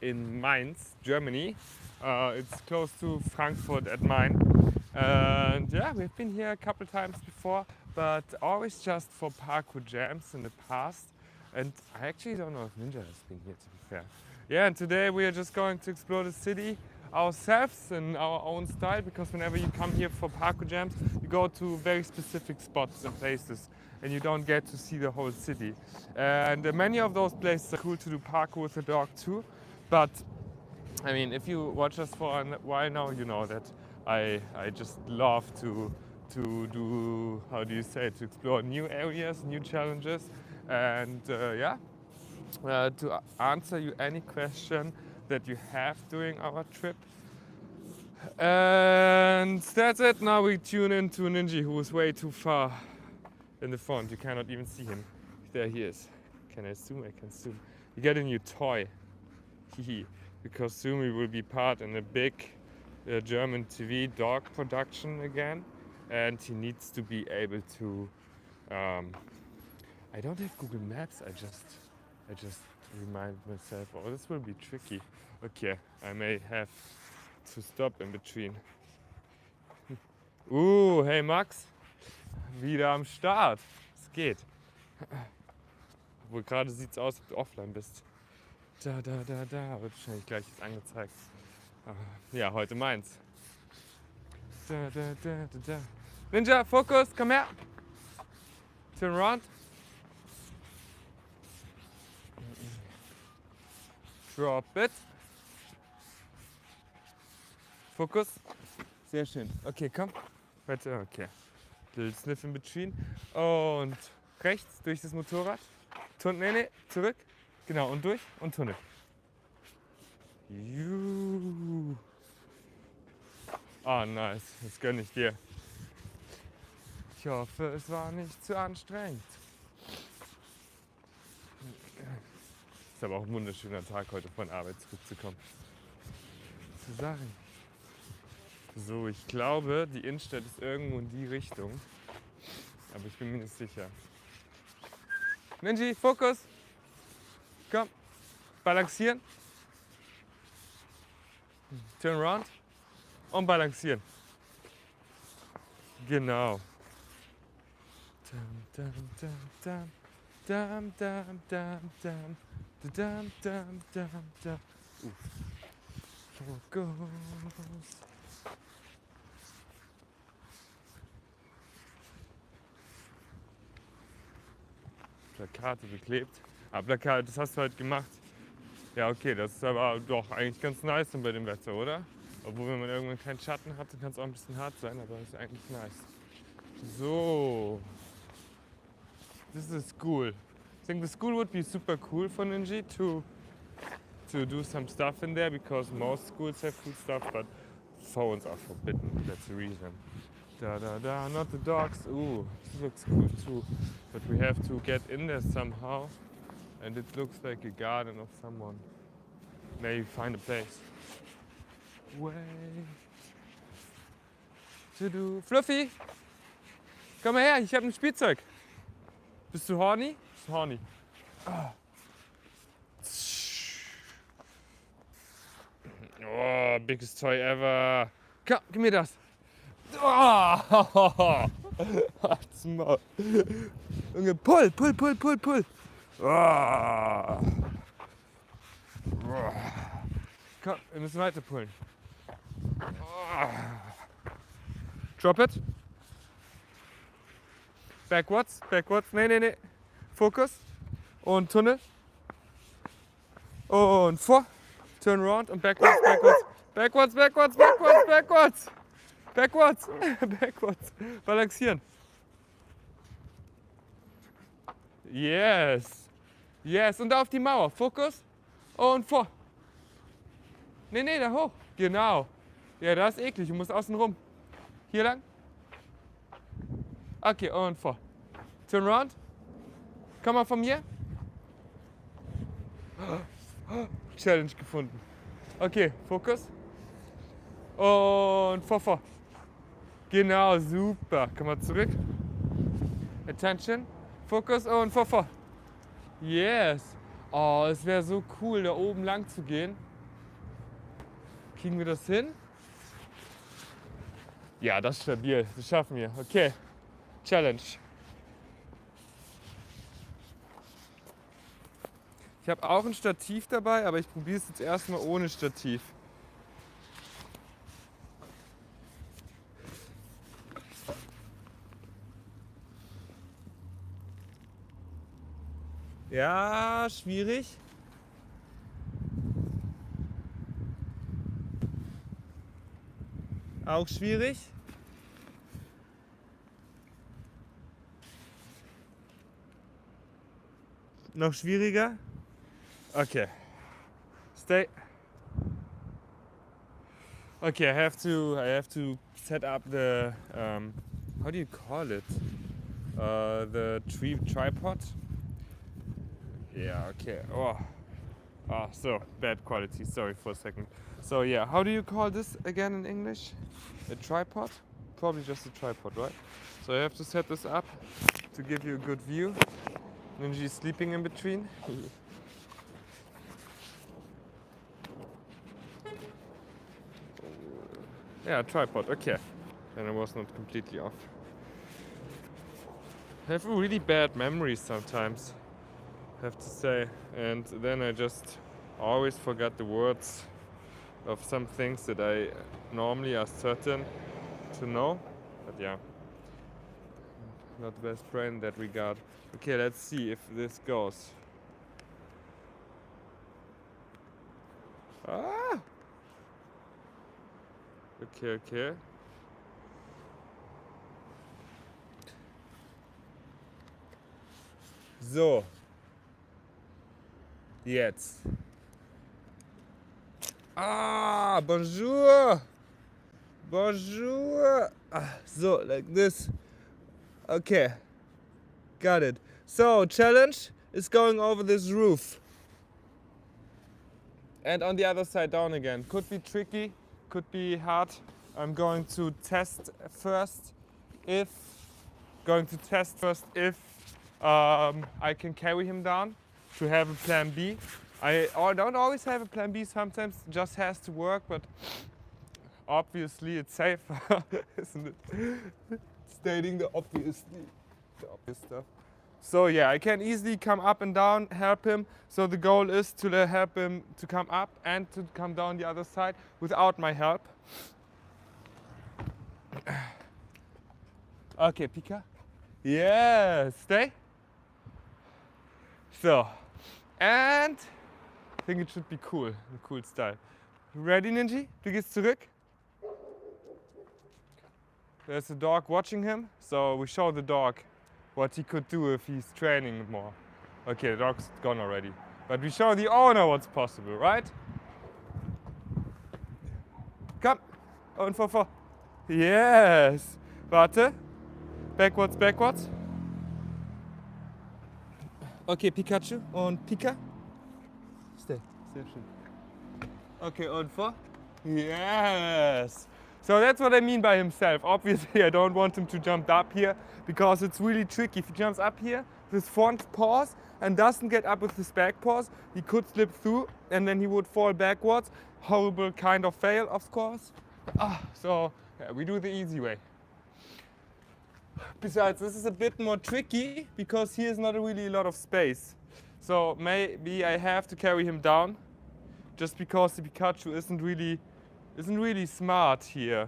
in Mainz, Germany. It's close to Frankfurt at Main. And yeah, we've been here a couple times before, but always just for parkour jams in the past. And I actually don't know if Ninja has been here, to be fair. Yeah, and today we are just going to explore the city ourselves in our own style, because whenever you come here for parkour jams, you go to very specific spots and places, and you don't get to see the whole city. And many of those places are cool to do parkour with a dog too. But I mean, if you watch us for a while now, you know that I just love to do, how do you say, to explore new areas, new challenges, and to answer you any question that you have during our trip. And that's it. Now we tune in to Ninja, who is way too far in the front. You cannot even see him. There he is. Can I zoom? I can zoom. You get a new toy. Because soon we will be part in a big German TV dog production again. And he needs to be able to... I don't have Google Maps. I just remind myself, oh, this will be tricky. Okay, I may have to stop in between. Hey Max, wieder am Start. Es geht. Obwohl gerade sieht es aus, ob du offline bist. Da, wird wahrscheinlich gleich jetzt angezeigt. Ja, heute Mainz. Da. Ninja, Fokus, komm her. Turn around. Drop it. Fokus. Sehr schön. Okay, komm. Weiter. Okay. Little sniff in between. Und rechts durch das Motorrad. Nee, zurück. Genau, und durch und Tunnel. Nice. Das gönne ich dir. Ich hoffe, es war nicht zu anstrengend. Ist aber auch ein wunderschöner Tag, heute von Arbeit zurückzukommen. Zu sagen. So, ich glaube, die Innenstadt ist irgendwo in die Richtung. Aber ich bin mir nicht sicher. Ninja, Fokus! Komm, balancieren. Turn around. Und balancieren. Genau. Fokus. Plakate beklebt. Plakate, das hast du halt gemacht. Ja, okay, das ist aber doch eigentlich ganz nice bei dem Wetter, oder? Obwohl, wenn man irgendwann keinen Schatten hat, dann kann es auch ein bisschen hart sein, aber ist eigentlich nice. So. This is school. I think the school would be super cool for Ninja to do some stuff in there, because most schools have cool stuff, but phones are forbidden. That's the reason. Not the dogs. Ooh, this looks cool too. But we have to get in there somehow. And it looks like a garden of someone. Maybe find a place. Wait to do. Fluffy! Komm mal her, ich habe ein Spielzeug. Bist du horny? Bist du horny? Oh, biggest toy ever. Komm, gib mir das. Oh, halt's Maul. Junge, pull. Oh. Komm, wir müssen weiter pullen. Oh. Drop it. Backwards. Nee. Fokus. Und Tunnel. Und vor. Turn around und backwards. Backwards. Balancieren. Yes. Und auf die Mauer. Fokus. Und vor. Nee, da hoch. Genau. Ja, das ist eklig. Du musst außen rum. Hier lang. Okay, und vor. Turn around. Komm mal von mir. Challenge gefunden. Okay, Fokus. Und vor. Genau, super. Komm mal zurück. Attention. Fokus und vor. Yes. Oh, es wäre so cool, da oben lang zu gehen. Kriegen wir das hin? Ja, das ist stabil. Das schaffen wir. Okay. Challenge. Ich habe auch ein Stativ dabei, aber ich probiere es jetzt erstmal ohne Stativ. Ja, schwierig. Auch schwierig. Noch schwieriger. Okay. Stay. Okay, I have to set up the how do you call it? The tripod. Yeah. Okay. Oh. Ah, so bad quality. Sorry for a second. So yeah, how do you call this again in English? A tripod? Probably just a tripod, right? So I have to set this up to give you a good view. Ninji's sleeping in between. Yeah, tripod, okay. Then I was not completely off. I have really bad memories sometimes, I have to say. And then I just always forgot the words of some things that I normally are certain to know. But yeah, not the best brain in that regard. Okay, let's see if this goes. Ah! Okay, okay. So. Jetzt. Ah, bonjour. Bonjour. Ah, so, like this. Okay. Got it. So, challenge is going over this roof. And on the other side down again. Could be tricky, could be hard. I'm going to test first if I can carry him down, to have a plan B. I don't always have a plan B, sometimes it just has to work, but obviously it's safer, isn't it? Stating the obvious stuff. So yeah, I can easily come up and down, help him. So the goal is to help him to come up and to come down the other side without my help. Okay, Pika. Yes, stay. So, and I think it should be cool, a cool style. Ready, Ninji? Du gehst zurück. There's a dog watching him, so we show the dog what he could do if he's training more. Okay, the dog's gone already. But we show the owner what's possible, right? Come, und vor. Yes. Warte. Backwards, backwards. Okay, Pikachu und Pika. Stay. Sehr schön. Okay, und vor. Yes. So that's what I mean by himself. Obviously, I don't want him to jump up here because it's really tricky. If he jumps up here with his front paws and doesn't get up with his back paws, he could slip through and then he would fall backwards. Horrible kind of fail, of course. So yeah, we do the easy way. Besides, this is a bit more tricky because here is not really a lot of space. So maybe I have to carry him down just because the Pikachu isn't really smart here.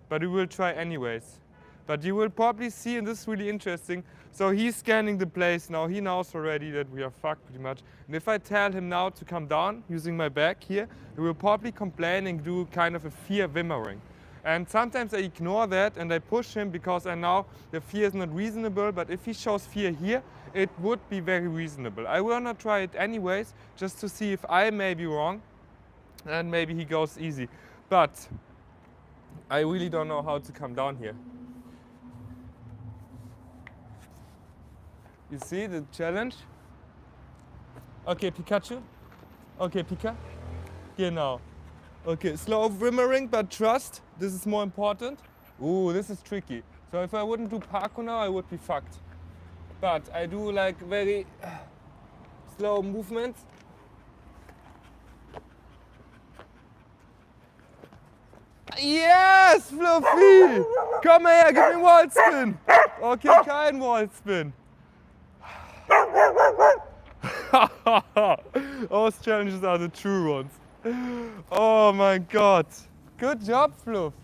But we will try anyways. But you will probably see, and this is really interesting, so he's scanning the place now. He knows already that we are fucked pretty much. And if I tell him now to come down using my back here, he will probably complain and do kind of a fear wimmering. And sometimes I ignore that and I push him because I know the fear is not reasonable, but if he shows fear here, it would be very reasonable. I will not try it anyways, just to see if I may be wrong, and maybe he goes easy. But I really don't know how to come down here. You see the challenge? Okay, Pikachu. Okay, Pika. Genau. Okay, slow wimmering, but trust, this is more important. Ooh, this is tricky. So if I wouldn't do parkour now, I would be fucked. But I do like very slow movements. Yes, Fluffy! Komm her, gib mir einen Wallspin! Okay, kein Wallspin. Those challenges are the true ones. Oh my god. Good job, Fluff.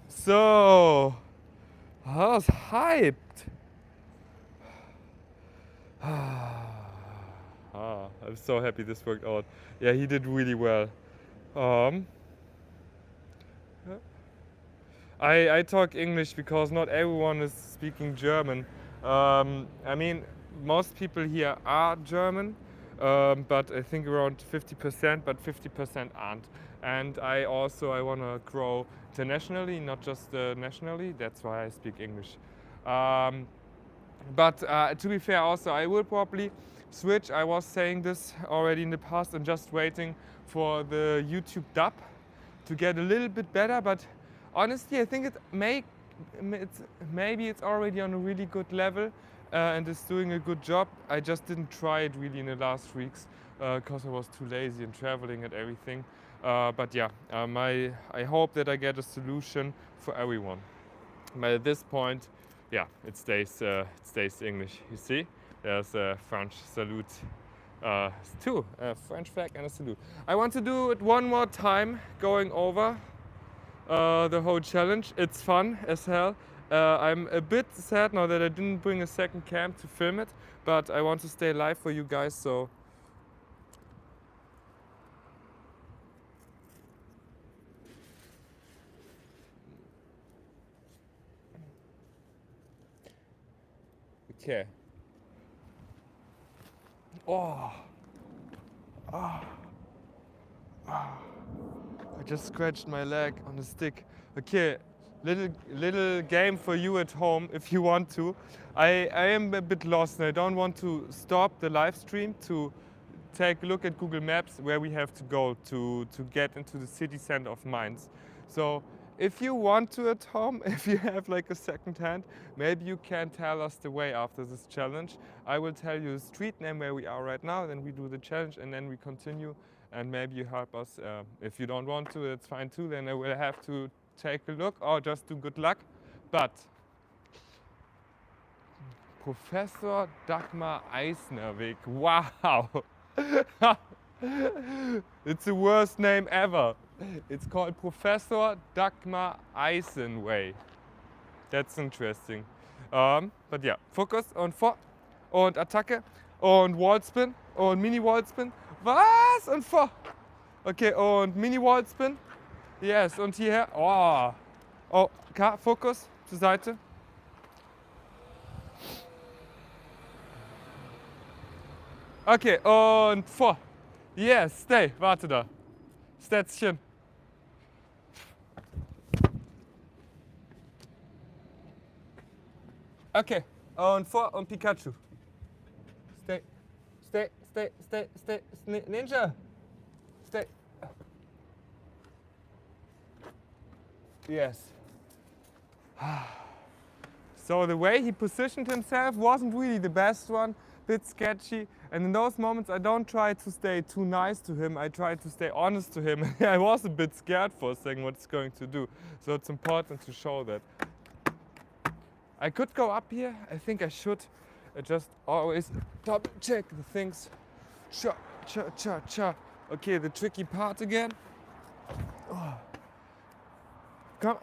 So, I was hyped. I'm so happy this worked out. Yeah, he did really well. I talk English because not everyone is speaking German. I mean, most people here are German, but I think around 50%, but 50% aren't. And I want to grow internationally, not just nationally. That's why I speak English. But to be fair, also I will probably switch. I was saying this already in the past and just waiting for the YouTube dub to get a little bit better. But honestly, I think maybe it's already on a really good level and is doing a good job. I just didn't try it really in the last weeks because I was too lazy and traveling and everything. But yeah, I hope that I get a solution for everyone. But at this point, yeah, it stays English. You see, there's a French salute. Two, a French flag and a salute. I want to do it one more time, going over the whole challenge. It's fun as hell. I'm a bit sad now that I didn't bring a second cam to film it, but I want to stay live for you guys, so. Okay. Oh. Oh. Oh. I just scratched my leg on the stick. Okay, little game for you at home if you want to. I am a bit lost and I don't want to stop the live stream to take a look at Google Maps where we have to go to get into the city center of Mainz. So if you want to at home, if you have like a second hand, maybe you can tell us the way after this challenge. I will tell you the street name where we are right now, then we do the challenge and then we continue. And maybe you help us. If you don't want to, that's fine too. Then I will have to take a look or just do good luck. But Professor Dagmar Eisnerweg. Wow! It's the worst name ever. It's called Professor Dagmar Eisenway. That's interesting. But yeah, Fokus und vor und Attacke und Wallspin und Mini-Wallspin. Was? Und vor. Okay, und Mini-Wallspin. Yes, und hierher. Oh. Oh, Fokus zur Seite. Okay, und vor. Yes, stay. Warte da. Stätzchen. Okay, und vor und Pikachu. Stay. Stay, stay, stay, stay. Ninja. Stay. Yes. So the way he positioned himself wasn't really the best one, bit sketchy. And in those moments I don't try to stay too nice to him, I try to stay honest to him. I was a bit scared for a second what he's going to do. So it's important to show that. I could go up here, I think I should. I just always double check the things. Cha, cha, cha, cha. Okay, the tricky part again. Oh. Come.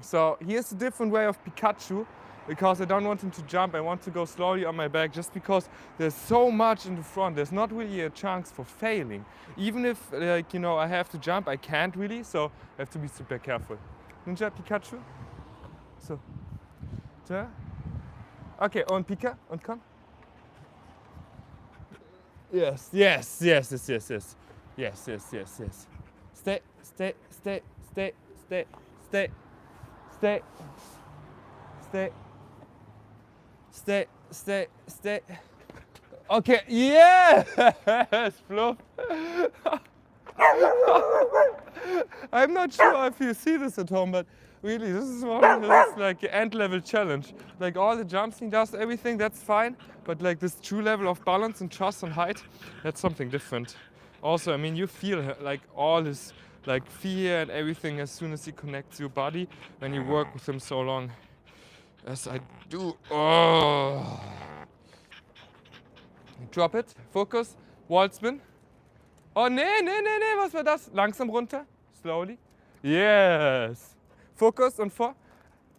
So here's a different way of Pikachu, because I don't want him to jump. I want to go slowly on my back just because there's so much in the front. There's not really a chance for failing. Even if, like, you know, I have to jump, I can't really, so I have to be super careful. Ninja, Pikachu. So. Da. Okay, und Pika, und komm. Yes, yes, yes, yes, yes, yes. Yes, yes, yes, yes. Stay, stay, stay, stay, stay, stay, stay, stay, stay, stay, stay. Okay, yes, Fluff. I'm not sure if you see this at home, but really, this is one of this like end level challenge. Like all the jumps he does, everything, that's fine. But like this true level of balance and trust and height, that's something different. Also, I mean, you feel like all his like fear and everything as soon as he connects your body when you work with him so long as I do. Oh. Drop it, focus, wall spin. Oh, nee, was war das? Langsam runter, slowly. Yes. Focus und vor.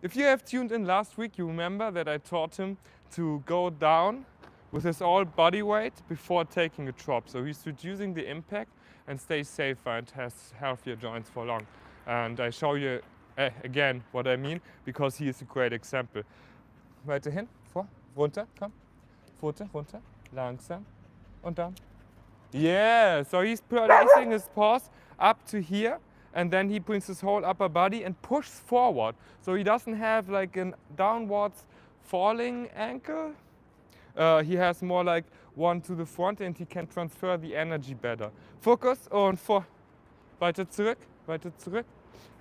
If you have tuned in last week, you remember that I taught him to go down with his all body weight before taking a drop. So he's reducing the impact and stays safer and has healthier joints for long. And I show you again what I mean, because he is a great example. Weiter hin, vor, runter, komm. Pfote, runter, langsam und down. Yeah, so he's placing his paws up to here, and then he brings his whole upper body and pushes forward. So he doesn't have like a downwards falling ankle. He has more like one to the front, and he can transfer the energy better. Focus und vor. Weiter zurück, weiter zurück.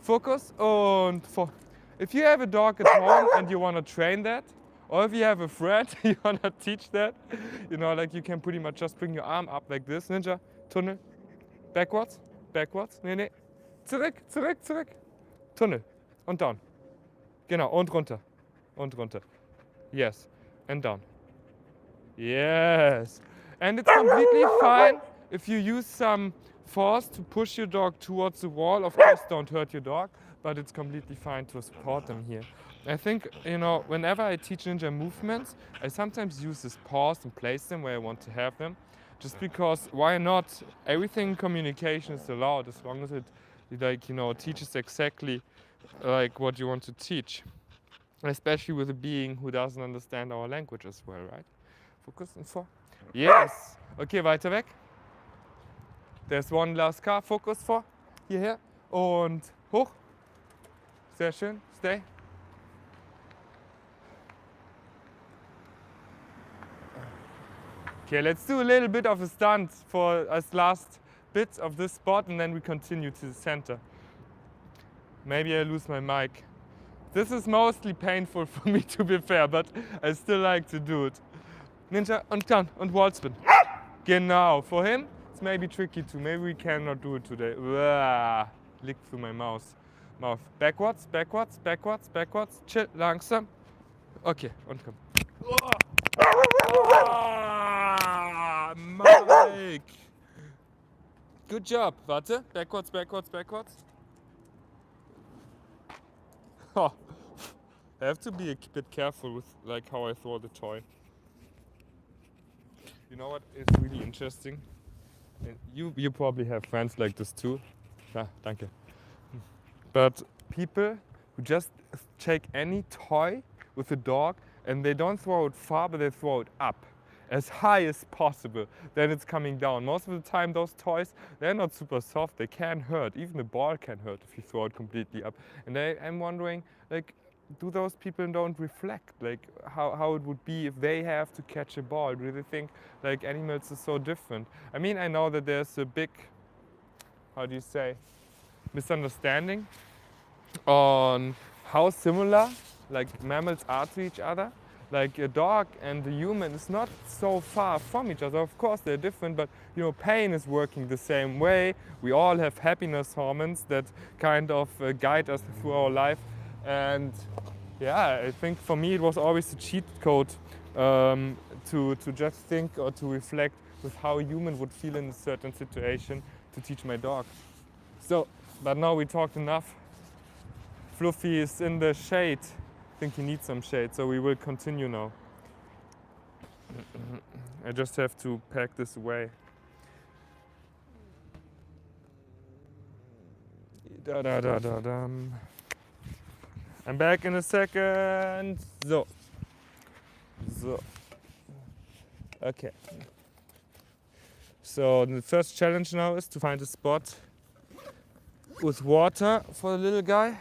Focus und vor. If you have a dog at home and you want to train that, or if you have a friend you want to teach that, you know, like you can pretty much just bring your arm up like this. Ninja, Tunnel. Backwards, backwards. Nee. Zurück, zurück, zurück. Tunnel. Und down. Genau, und runter. Und runter. Yes. And down. Yes. And it's completely fine if you use some force to push your dog towards the wall. Of course, don't hurt your dog, but it's completely fine to support them here. I think, you know, whenever I teach ninja movements, I sometimes use this paws and place them where I want to have them. Just because, why not? Everything in communication is allowed as long as it, like, you know, teaches exactly like what you want to teach. Especially with a being who doesn't understand our language as well, right? Focus und vor. Yes! Okay, weiter weg. There's one last car. Focus vor. Hierher. Und hoch. Sehr schön. Stay. Okay, let's do a little bit of a stunt for as last bit of this spot, and then we continue to the center. Maybe I lose my mic. This is mostly painful for me, to be fair, but I still like to do it. Ninja und down und wall spin. Genau. For him, it's maybe tricky too. Maybe we cannot do it today. Lick through my mouth. Backwards, backwards, backwards, backwards. Chill, langsam. Okay, und komm. Mike! Good job. Warte. Backwards, backwards, backwards. Oh. I have to be a bit careful with like how I throw the toy. You know what is really interesting? And you probably have friends like this too. Ja, danke. But people who just take any toy with a dog and they don't throw it far, but they throw it up as high as possible. Then it's coming down. Most of the time those toys, they're not super soft. They can hurt. Even the ball can hurt if you throw it completely up. And I'm wondering, like, do those people don't reflect like how it would be if they have to catch a ball? Do they think like animals are so different? I mean, I know that there's a big, how do you say, misunderstanding on how similar like mammals are to each other. Like a dog and a human is not so far from each other. Of course they're different, but you know, pain is working the same way. We all have happiness hormones that kind of guide us through our life. And yeah, I think for me it was always a cheat code to just think or to reflect with how a human would feel in a certain situation to teach my dog. So, but now we talked enough. Fluffy is in the shade. I think he needs some shade, so we will continue now. I just have to pack this away. I'm back in a second. So. Okay. So the first challenge now is to find a spot with water for the little guy.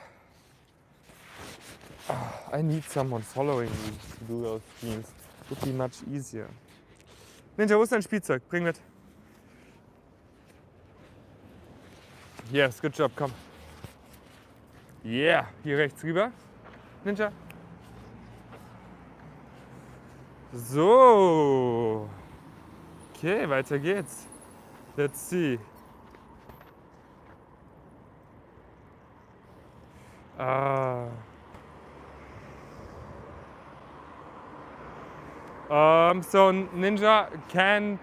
I need someone following me to do those things. Would be much easier. Ninja, wo ist dein Spielzeug? Bring mit. Yes, good job, komm. Yeah, hier rechts rüber. Ninja. So. Okay, weiter geht's. Let's see. Ah. So Ninja can't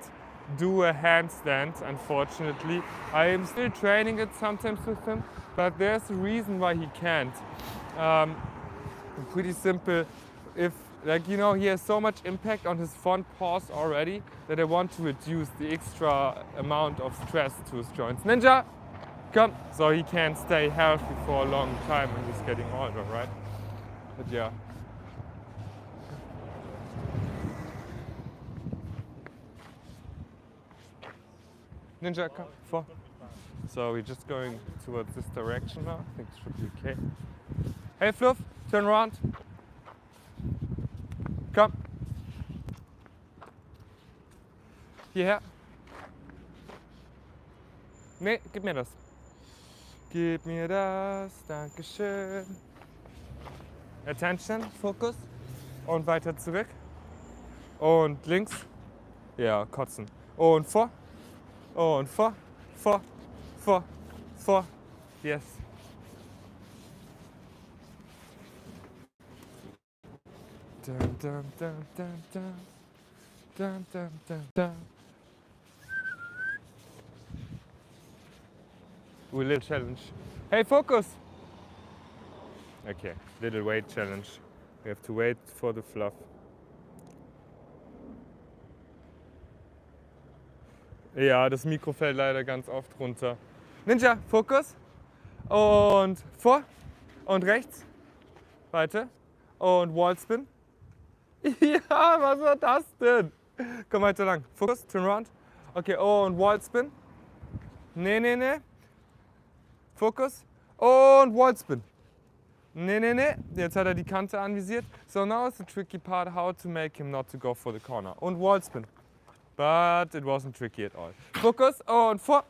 do a handstand, unfortunately. I am still training it sometimes with him, but there's a reason why he can't. Um, Pretty simple. If, like, you know, he has so much impact on his front paws already that I want to reduce the extra amount of stress to his joints. Ninja, come! So he can stay healthy for a long time when he's getting older, right? But yeah. Ninja, come, four. So we're just going towards this direction now. I think it should be okay. Hey Fluff, turn around. Komm. Hierher. Nee, gib mir das. Gib mir das. Dankeschön. Attention, Fokus. Und weiter zurück. Und links. Ja, kotzen. Und vor. Und vor. Vor. Vor. Vor. Yes. Dun, dun, dun, dun, dun. Dun, dun, dun, dun. Ooh, little challenge. Hey, focus! Okay, little weight challenge. We have to wait for the fluff. Ja, das Mikro fällt leider ganz oft runter. Ninja, Fokus. Und vor. Und rechts. Weiter. Und Wallspin. Ja, was war das denn? Komm weiter lang. Fokus, turn around. Okay, und Wallspin. Nee, nee, nee. Fokus. Und Wallspin. Nee, nee, nee. Jetzt hat er die Kante anvisiert. So now it's the tricky part how to make him not to go for the corner. Und Wallspin. But it wasn't tricky at all. Fokus und vor.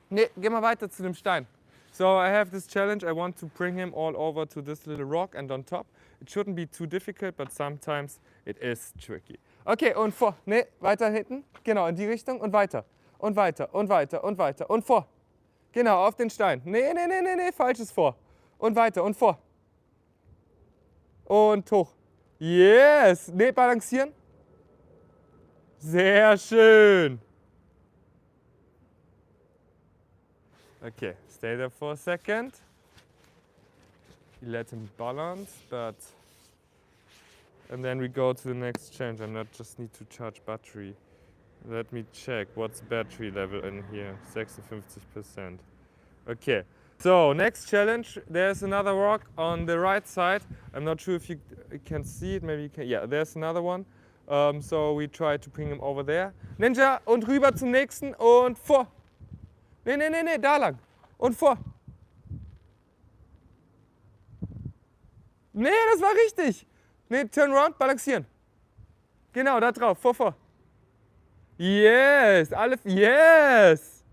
Nee, geh mal weiter zu dem Stein. So I have this challenge. I want to bring him all over to this little rock and on top. It shouldn't be too difficult, but sometimes it is tricky. Okay, und vor. Nee, weiter hinten. Genau, in die Richtung und weiter. Und weiter und weiter und weiter und vor. Genau, auf den Stein. Nee, nee, nee, nee, nee, falsches vor. Und weiter und vor. Und hoch. Yes. Nee, balancieren. Sehr schön. Okay, stay there for a second. You let him balance, but... And then we go to the next challenge. I not just need to charge battery. Let me check what's battery level in here. 56%. Okay, so next challenge. There's another rock on the right side. I'm not sure if you can see it. Maybe you can. Yeah, there's another one. So we try to bring him over there. Ninja und rüber zum nächsten und vor. Nee, nee, nee, nee, da lang. Und vor. Nee, das war richtig. Nee, turn around, balancieren. Genau, da drauf, vor. Yes, yes.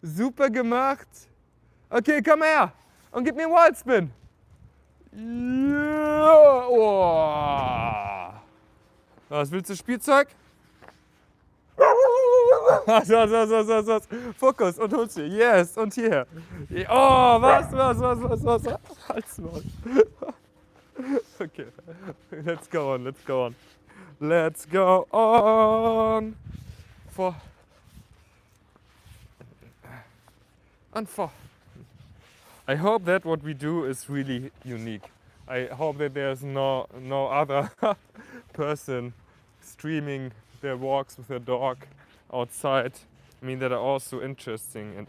Super gemacht. Okay, komm her. Und gib mir einen Wallspin. Yeah. Oh. Was willst du, Spielzeug? So. Fokus und holst sie. Yes, und hierher. Oh, was? Halt's Maul. Okay, let's go on. Let's go on. Vor. And for. I hope that what we do is really unique. I hope that there's no other person streaming their walks with their dog outside. I mean, that are also interesting and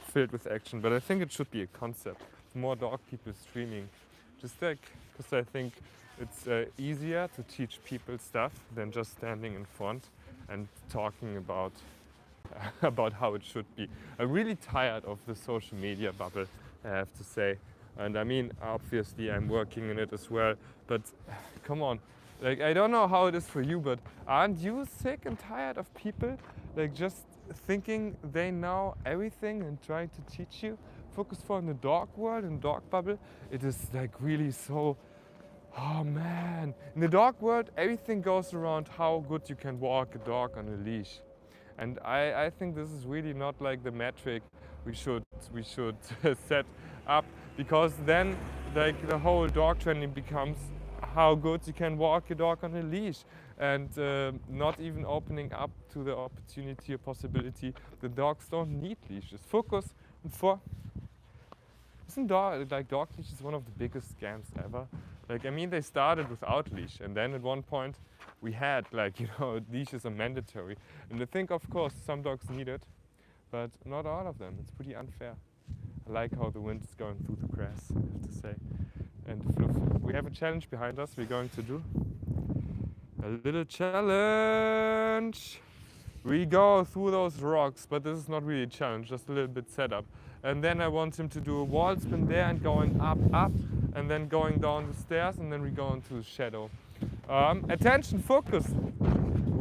filled with action. But I think it should be a concept. More dog people streaming. Just like, because I think it's easier to teach people stuff than just standing in front and talking about how it should be. I'm really tired of the social media bubble, I have to say. And I mean, obviously I'm working in it as well, but come on. Like, I don't know how it is for you, but aren't you sick and tired of people like just thinking they know everything and trying to teach you? Focus for in the dog world, in the dog bubble, it is like really so, oh man. In the dog world, everything goes around how good you can walk a dog on a leash. And I think this is really not like the metric we should set up, because then like the whole dog training becomes how good you can walk your dog on a leash, and not even opening up to the opportunity or possibility the dogs don't need leashes. Focus on four. Isn't dog leash is one of the biggest scams ever? Like, I mean, they started without leash, and then at one point we had like, leashes are mandatory. And I think, of course, some dogs need it, but not all of them. It's pretty unfair. I like how the wind is going through the grass, I have to say. And Fluff, we have a challenge behind us. We're going to do a little challenge. We go through those rocks, but this is not really a challenge, just a little bit setup. And then I want him to do a wall spin there and going up, and then going down the stairs, and then we go into the shadow. Attention, focus.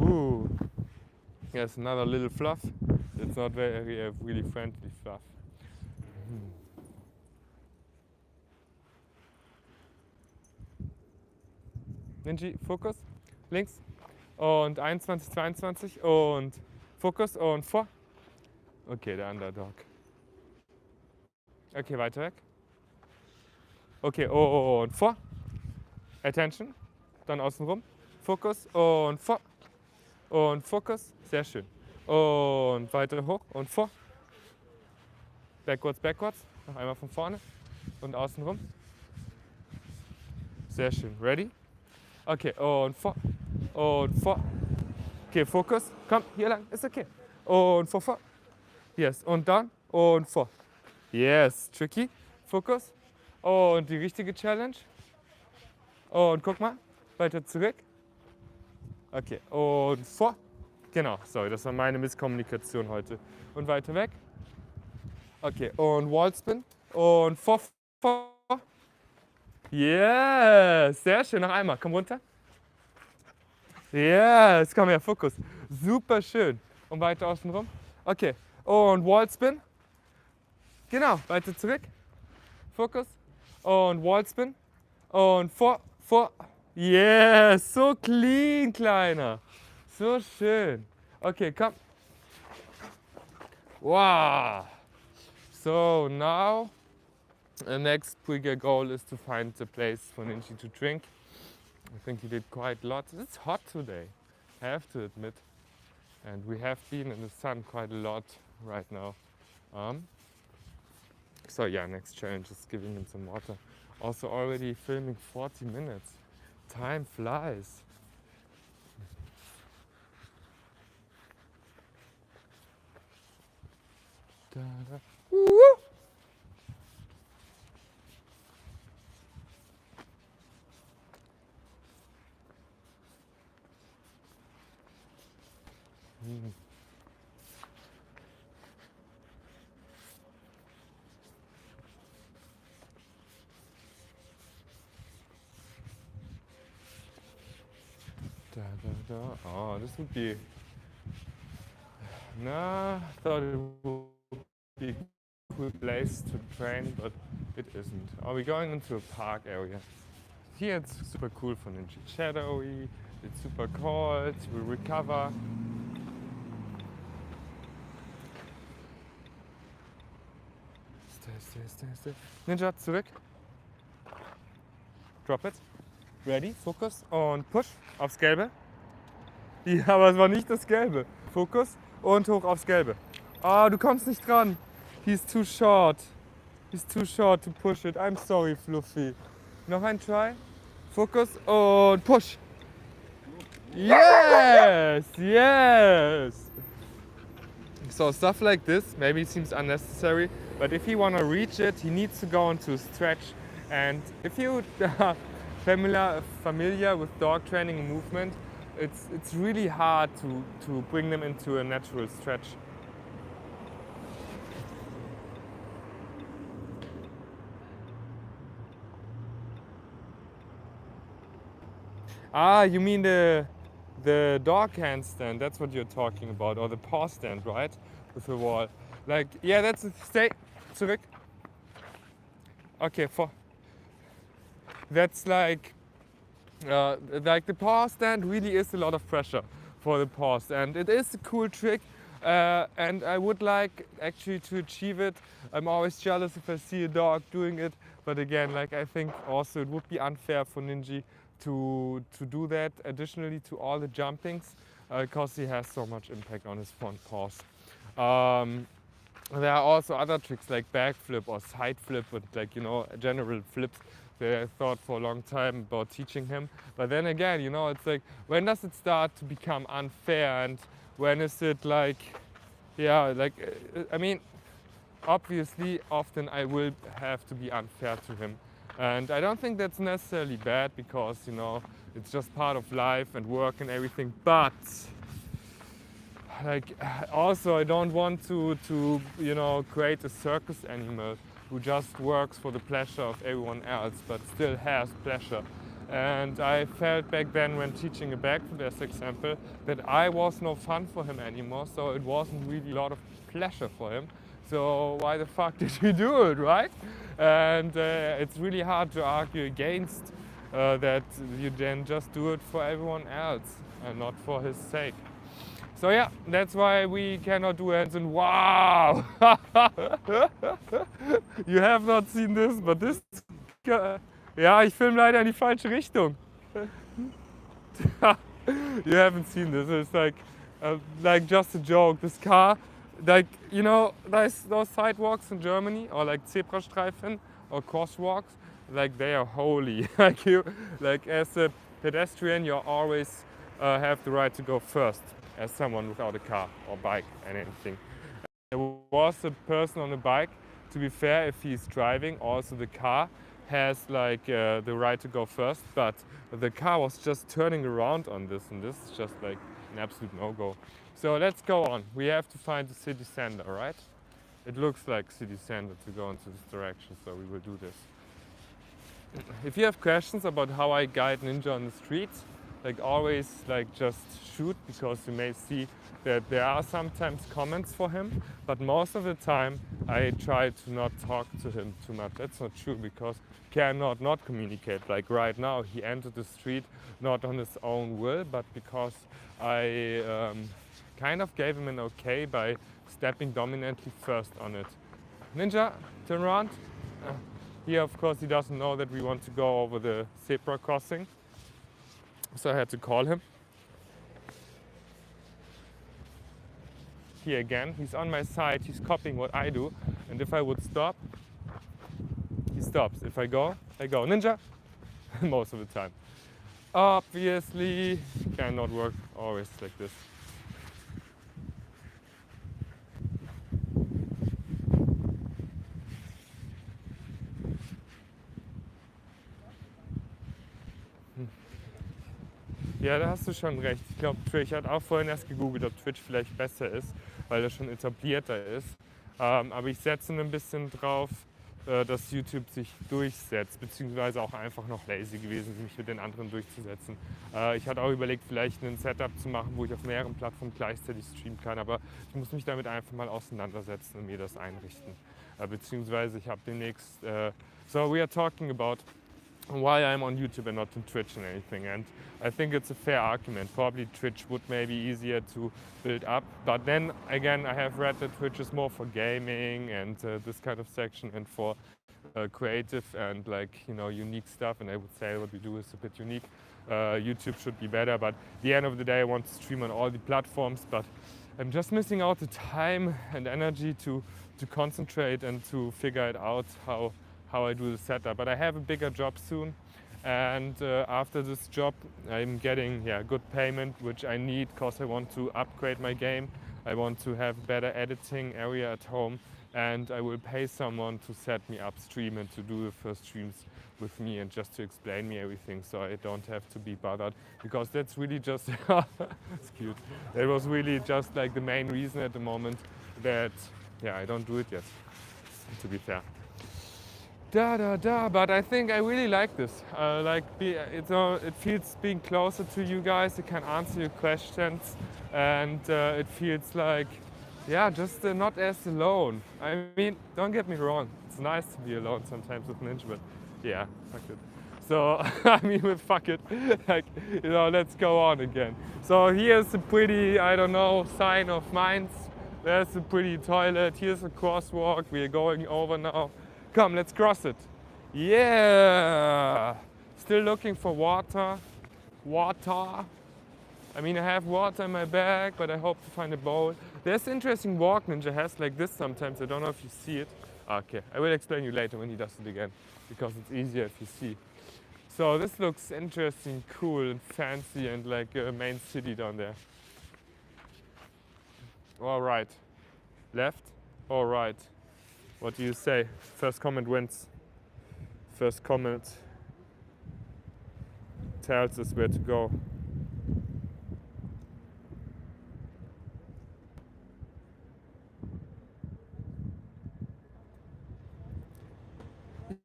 Ooh. Yes, another little fluff. It's not very really friendly fluff. Ninji, Fokus, links und 21, 22 und Fokus und vor. Okay, der Underdog. Okay, weiter weg. Okay, und vor. Attention. Dann außen rum. Fokus und vor. Und Fokus. Sehr schön. Und weiter hoch und vor. Backwards, backwards. Noch einmal von vorne. Und außen rum. Sehr schön. Ready? Okay, und vor. Und vor. Okay, Fokus. Komm, hier lang. Ist okay. Und vor. Yes. Und dann. Und vor. Yes. Tricky. Fokus. Und die richtige Challenge. Und guck mal. Weiter zurück. Okay. Und vor. Genau. Sorry, das war meine Misskommunikation heute. Und weiter weg. Okay. Und Wallspin. Und vor. Yes. Sehr schön. Noch einmal. Komm runter. Yes. Komm her. Fokus. Super schön. Und weiter außen rum. Okay. Und Wallspin. Genau. Weiter zurück. Fokus. Und Wallspin. Und vor. Yes. So clean, Kleiner. So schön. Okay, komm. Wow. So now the next bigger goal is to find a place for Ninji to drink. I think he did quite a lot. It's hot today, I have to admit. And we have been in the sun quite a lot right now. So yeah, next challenge is giving him some water. Also already filming 40 minutes. Time flies. Da, da. Woo! Da, da, da. Oh, this would be. Nah, I thought it would be a cool place to train, but it isn't. Are we going into a park area? Here it's super cool for Ninja. Shadowy, it's super cold, we recover. Stay. Ninja, zurück. Drop it. Ready, Fokus und Push aufs Gelbe. Ja, aber es war nicht das Gelbe. Fokus und hoch aufs Gelbe. Ah, du kommst nicht dran. He's too short. He's too short to push it. I'm sorry, Fluffy. Noch ein Try. Fokus und Push. Yes, yes. So stuff like this maybe seems unnecessary, but if you want to reach it, he needs to go into a stretch. And if you are familiar with dog training and movement, it's really hard to bring them into a natural stretch. Ah, you mean the dog handstand? That's what you're talking about, or the paw stand, right? With the wall. Like, yeah, that's it. Stay. Zurück. Okay, for. That's like the paw stand really is a lot of pressure for the paws, and it is a cool trick. and I would like actually to achieve it. I'm always jealous if I see a dog doing it, but again, like I think also it would be unfair for Ninja to do that additionally to all the jumpings because he has so much impact on his front paws. There are also other tricks like backflip or side flip and like, you know, general flips that I thought for a long time about teaching him. But then again, you know, it's like, when does it start to become unfair and when is it like, yeah, like, I mean, obviously often I will have to be unfair to him. And I don't think that's necessarily bad because, you know, it's just part of life and work and everything. But like also I don't want to you know, create a circus animal who just works for the pleasure of everyone else but still has pleasure. And I felt back then when teaching a backflip as example that I was no fun for him anymore, so it wasn't really a lot of pleasure for him. So why the fuck did we do it, right? And it's really hard to argue against that you then just do it for everyone else and not for his sake. So yeah, that's why we cannot do hands and wow! You have not seen this, but this... Ja, ich film leider in die falsche Richtung. You haven't seen this, it's like just a joke. This car, like, you know, those sidewalks in Germany, or like Zebrastreifen, or crosswalks, like they are holy. Like as a pedestrian, you always have the right to go first, as someone without a car or bike and anything. There was a person on a bike, to be fair, if he's driving, also the car has like the right to go first, but the car was just turning around on this, and this is just like an absolute no-go. So let's go on. We have to find the city center, right? It looks like city center to go into this direction, so we will do this. If you have questions about how I guide Ninja on the streets, like always, like just shoot, because you may see that there are sometimes comments for him, but most of the time I try to not talk to him too much. That's not true, because he cannot not communicate. Like right now, he entered the street not on his own will, but because I kind of gave him an okay by stepping dominantly first on it. Ninja, turn around. Here, of course, he doesn't know that we want to go over the zebra crossing, so I had to call him. Here again, he's on my side, he's copying what I do, and if I would stop, he stops. If I go, Ninja, most of the time. Obviously, cannot work always like this. Ja, da hast du schon recht. Ich glaube, Twitch hat auch vorhin erst gegoogelt, ob Twitch vielleicht besser ist, weil das schon etablierter ist. Aber ich setze ein bisschen drauf, dass YouTube sich durchsetzt, beziehungsweise auch einfach noch lazy gewesen, mich mit den anderen durchzusetzen. Ich hatte auch überlegt, vielleicht ein Setup zu machen, wo ich auf mehreren Plattformen gleichzeitig streamen kann, aber ich muss mich damit einfach mal auseinandersetzen und mir das einrichten. Beziehungsweise ich habe demnächst... So we are talking about why I'm on YouTube and not on Twitch and anything, and I think it's a fair argument. Probably Twitch would maybe easier to build up, but then again I have read that Twitch is more for gaming and this kind of section, and for creative and like, you know, unique stuff, and I would say what we do is a bit unique. YouTube should be better, but at the end of the day I want to stream on all the platforms, but I'm just missing out the time and energy to concentrate and to figure it out how I do the setup. But I have a bigger job soon, and after this job I'm getting good payment, which I need because I want to upgrade my game. I want to have better editing area at home, and I will pay someone to set me up stream and to do the first streams with me and just to explain me everything, so I don't have to be bothered, because that's really just it's cute. That was really just like the main reason at the moment that I don't do it yet, to be fair. But I think I really like this. It feels being closer to you guys. I can answer your questions, and it feels like, just not as alone. I mean, don't get me wrong. It's nice to be alone sometimes with Ninja, but fuck it. So I mean, with fuck it, like, you know, let's go on again. So here's a pretty, I don't know, sign of Mainz. There's a pretty toilet. Here's a crosswalk. We're going over now. Come, let's cross it. Yeah! Still looking for water. Water. I mean, I have water in my bag, but I hope to find a bowl. There's an interesting walk Ninja has like this sometimes. I don't know if you see it. Okay, I will explain you later when he does it again, because it's easier if you see. So this looks interesting, cool and fancy and like a main city down there. All right. Left or right? What do you say? First comment wins. First comment tells us where to go.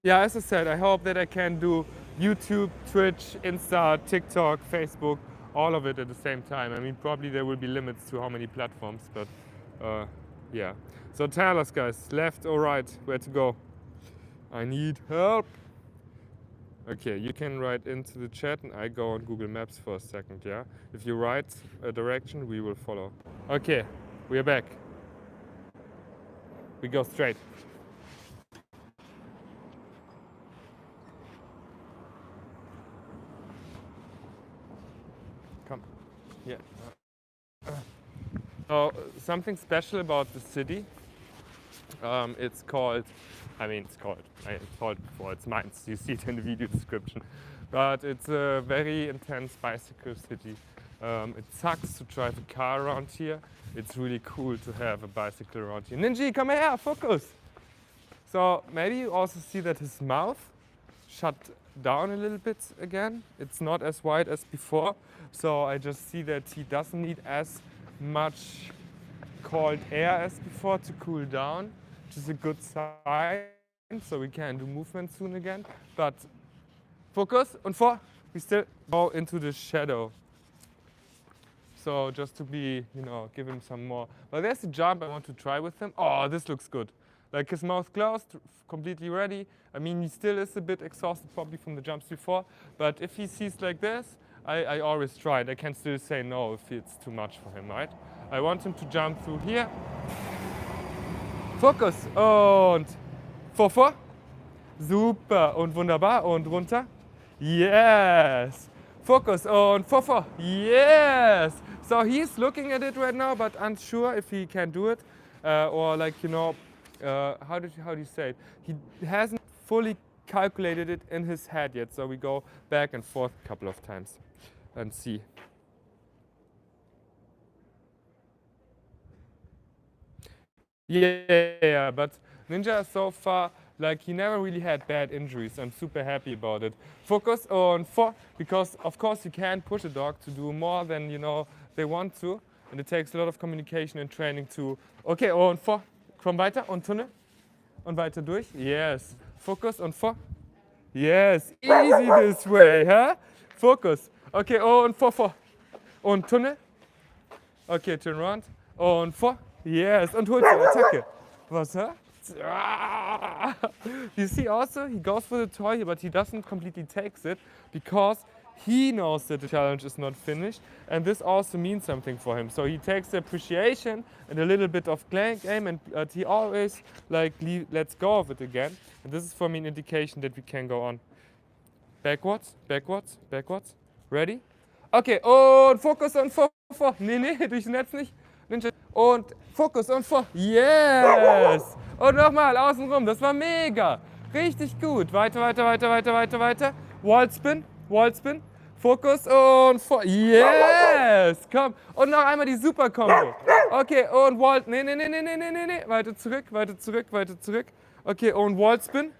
Yeah, as I said, I hope that I can do YouTube, Twitch, Insta, TikTok, Facebook, all of it at the same time. I mean, probably there will be limits to how many platforms, but yeah. So tell us, guys, left or right, where to go? I need help. Okay, you can write into the chat and I go on Google Maps for a second, yeah? If you write a direction, we will follow. Okay, we are back. We go straight. Come. Yeah. So something special about the city. It's called I told before, it's Mainz. You see it in the video description. But it's a very intense bicycle city. It sucks to drive a car around here. It's really cool to have a bicycle around here. Ninja, come here, focus. So maybe you also see that his mouth shut down a little bit again. It's not as wide as before. So I just see that he doesn't need as much cold air as before to cool down, which is a good sign. So we can do movement soon again. But focus and four. We still go into the shadow. So just to be, give him some more. But there's a jump I want to try with him. Oh, this looks good. Like his mouth closed, completely ready. I mean, he still is a bit exhausted probably from the jumps before. But if he sees like this, I always try it. I can still say no if it's too much for him, right? I want him to jump through here. Fokus und vor. Super und wunderbar und runter. Yes. Focus on vor. Yes. So he's looking at it right now, but unsure if he can do it, or like how do you say it? He hasn't fully calculated it in his head yet. So we go back and forth a couple of times and see. Yeah, but Ninja so far, like he never really had bad injuries. I'm super happy about it. Focus on four, because of course you can't push a dog to do more than they want to, and it takes a lot of communication and training to. Okay, on four, komm weiter und Tunnel und weiter durch. Yes, focus on four. Yes, easy this way, huh? Focus. Okay, und four und Tunnel. Okay, turn around und four. Yes, und holt die Attacke. Was, huh? You see also, he goes for the toy, but he doesn't completely takes it because he knows that the challenge is not finished, and this also means something for him. So he takes the appreciation and a little bit of game, and he always lets go of it again. And this is for me an indication that we can go on. Backwards. Ready? Okay, und Fokus und vor. Nee, durchs Netz nicht. Und Fokus und vor. Yes! Und nochmal, außenrum. Das war mega. Richtig gut. Weiter. Wallspin. Fokus und vor. Yes! Komm. Und noch einmal die Super-Kombo. Okay, und Nee. Weiter zurück. Okay, und Wallspin.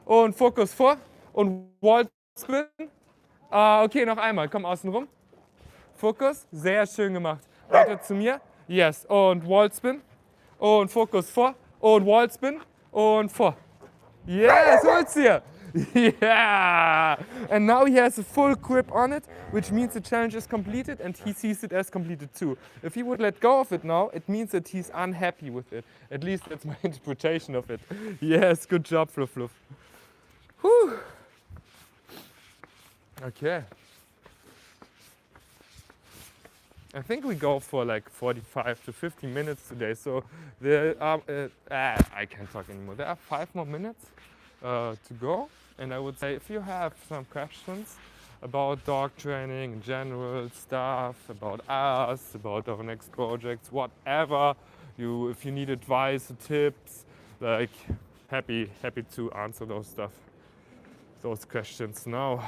Und Fokus vor. Und Wallspin. Okay, noch einmal. Komm, außenrum. Fokus. Sehr schön gemacht. Weiter zu mir. Yes, und Wallspin und Fokus vor und Wallspin und vor. Yes, holt's hier. Yeah! And now he has a full grip on it, which means the challenge is completed and he sees it as completed too. If he would let go of it now, it means that he's unhappy with it. At least that's my interpretation of it. Yes, good job, Fluff. Whew. Okay. I think we go for like 45 to 50 minutes today. So there are, I can't talk anymore. There are 5 more minutes to go. And I would say if you have some questions about dog training in general, stuff, about us, about our next projects, whatever, if you need advice or tips, like happy to answer those questions now.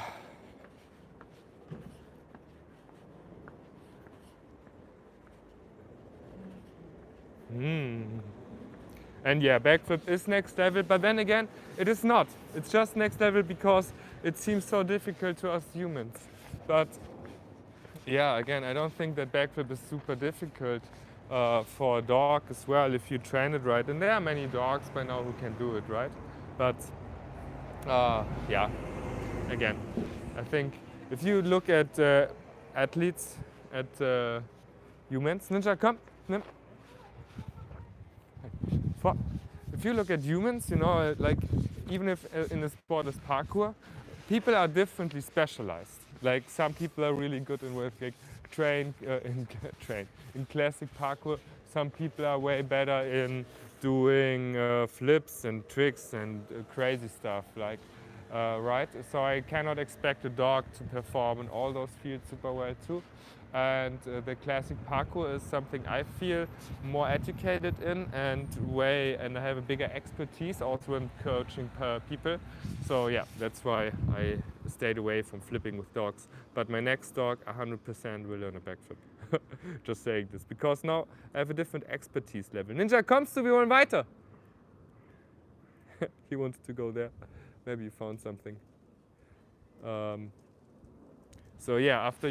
And yeah, backflip is next level, but then again, it is not. It's just next level because it seems so difficult to us humans. But yeah, again, I don't think that backflip is super difficult for a dog as well if you train it right. And there are many dogs by now who can do it, right? But yeah, again, I think if you look at athletes, at humans, Ninja, come, nimm. If you look at humans, you know, like even if in a sport as parkour, people are differently specialized. Like some people are really good in in classic parkour. Some people are way better in doing flips and tricks and crazy stuff. Like right, so I cannot expect a dog to perform in all those fields super well too. And the classic parkour is something I feel more educated in and I have a bigger expertise also in coaching people. So yeah, that's why I stayed away from flipping with dogs. But my next dog 100% will learn a backflip. Just saying this, because now I have a different expertise level. Ninja, kommst du? Wir wollen weiter. He wants to go there. Maybe you found something. So yeah, after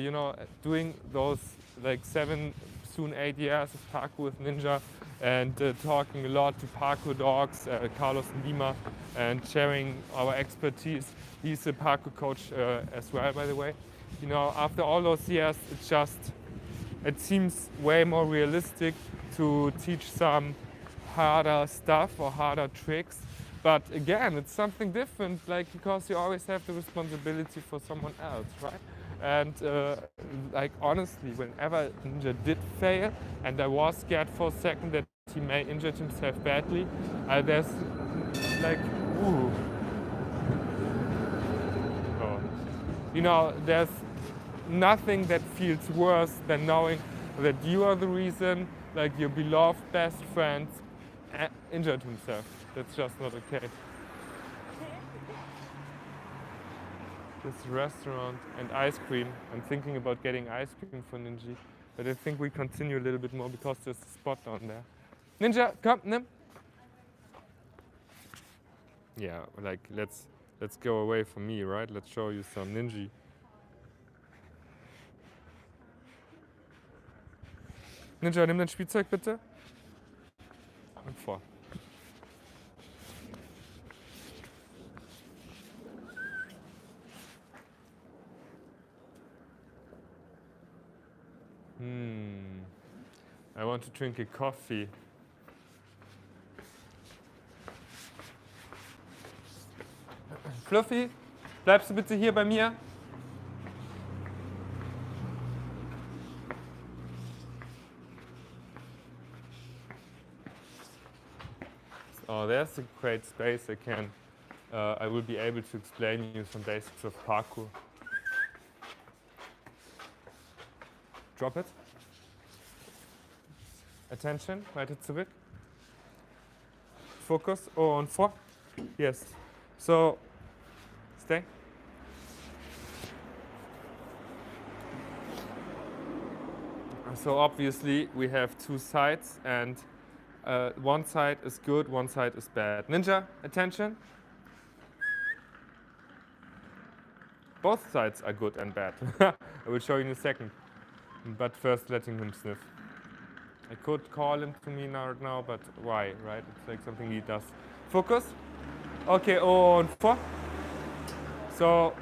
doing those like 7, soon 8 years of parkour with Ninja and talking a lot to parkour dogs, Carlos and Lima, and sharing our expertise. He's a parkour coach as well, by the way. You know, after all those years, it seems way more realistic to teach some harder stuff or harder tricks. But again, it's something different, like because you always have the responsibility for someone else, right? And like honestly, whenever Ninja did fail, and I was scared for a second that he may injure himself badly, there's like, ooh, oh. You know, there's nothing that feels worse than knowing that you are the reason, like your beloved best friend injured himself. That's just not okay. This restaurant and ice cream. I'm thinking about getting ice cream for Ninja, but I think we continue a little bit more because there's a spot down there. Ninja, come, nimm. Yeah, like let's go away from me, right? Let's show you some Ninja. Ninja, nimm dein Spielzeug bitte. Und vor. I want to drink a coffee. Fluffy, bleibst du bitte hier bei mir? Oh, there's a great space. I will be able to explain you some basics of parkour. Drop it. Attention, weiter zurück. Focus und vor. Yes. So, stay. So obviously we have two sides, and one side is good, one side is bad. Ninja, attention. Both sides are good and bad. I will show you in a second. But first letting him sniff. I could call him to me now, but why, right? It's like something he does. Focus. Okay, und vor. So,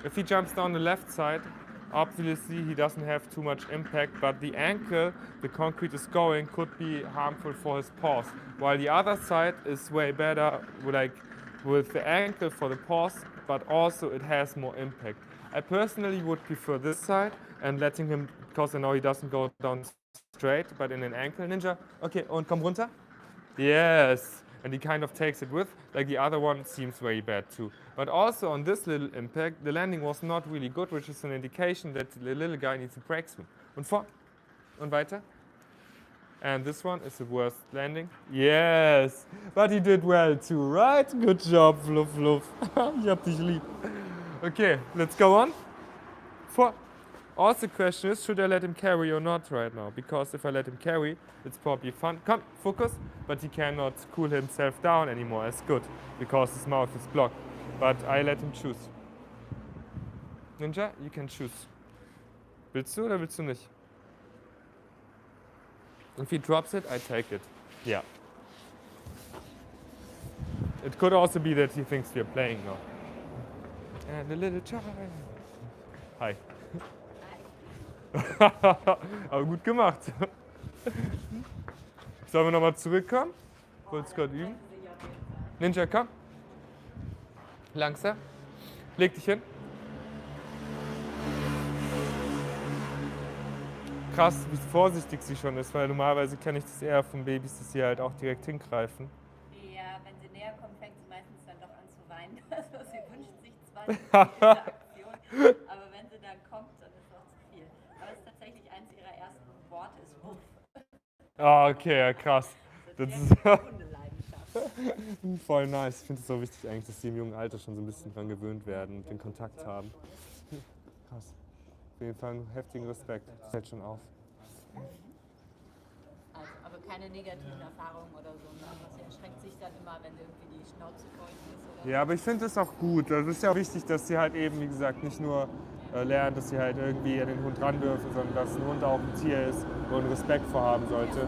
if he jumps down the left side, obviously he doesn't have too much impact, but the angle the concrete is going could be harmful for his paws. While the other side is way better, like with the ankle for the paws, but also it has more impact. I personally would prefer this side and letting him because I know he doesn't go down straight, but in an ankle. Ninja, okay, und komm runter. Yes, and he kind of takes it with, like the other one seems very bad too. But also on this little impact, the landing was not really good, which is an indication that the little guy needs a break swim. Und vor, und weiter. And this one is the worst landing. Yes, but he did well too, right? Good job, Fluff, Fluff. Ich hab dich lieb. Okay, let's go on. Vor. Also the question is, should I let him carry or not right now? Because if I let him carry, it's probably fun. Come, focus. But he cannot cool himself down anymore as good, because his mouth is blocked. But I let him choose. Ninja, you can choose. Willst du oder willst du nicht? If he drops it, I take it. Yeah. It could also be that he thinks we're playing now. And a little child. Hi. Aber gut gemacht. Sollen wir nochmal zurückkommen? Wolltest du gerade üben? Ninja, komm. Langsam. Leg dich hin. Krass, wie vorsichtig sie schon ist, weil normalerweise kenne ich das eher von Babys, dass sie halt auch direkt hingreifen. Ja, wenn sie näher kommt, fängt sie meistens dann doch an zu weinen. Also sie wünscht sich zwar die Aktion, aber wenn sie dann kommt, dann ist es auch zu viel. Aber es ist tatsächlich eines ihrer ersten Worte, ist Wuff. Ah, okay, ja, krass. Das ist Hundeleidenschaft. voll nice. Ich finde es so wichtig eigentlich, dass die im jungen Alter schon so ein bisschen dran gewöhnt werden und den Kontakt haben. Krass. Auf jeden Fall einen heftigen Respekt. Das fällt schon auf. Also, aber keine negativen Erfahrungen oder so. Ne? Also sie erschreckt sich dann immer, wenn irgendwie die Schnauze feucht ist. Oder Ja, aber ich finde es auch gut. Das ist ja auch wichtig, dass sie halt eben, wie gesagt, nicht nur lernt, dass sie halt irgendwie an den Hund ran dürfen, sondern dass ein Hund auch ein Tier ist und Respekt vorhaben sollte.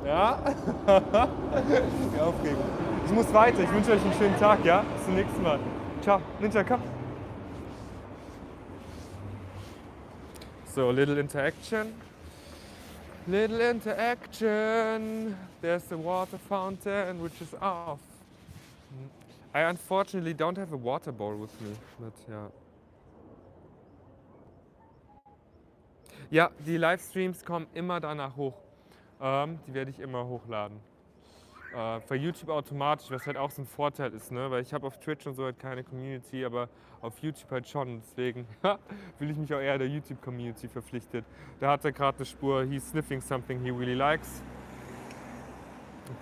Ja? Die Aufregung. Ich muss weiter. Ich wünsche euch einen schönen Tag, ja? Bis zum nächsten Mal. Ciao. Ninja, komm. So, little interaction. Little interaction. There's the water fountain, which is off. I unfortunately don't have a water bowl with me, but yeah. Ja, die Livestreams kommen immer danach hoch. Die werde ich immer hochladen. Für YouTube automatisch, was halt auch so ein Vorteil ist, ne? Weil ich habe auf Twitch und so halt keine Community, aber auf YouTube halt schon. Deswegen fühle ich mich auch eher der YouTube-Community verpflichtet. Da hat er gerade eine Spur, he's sniffing something he really likes.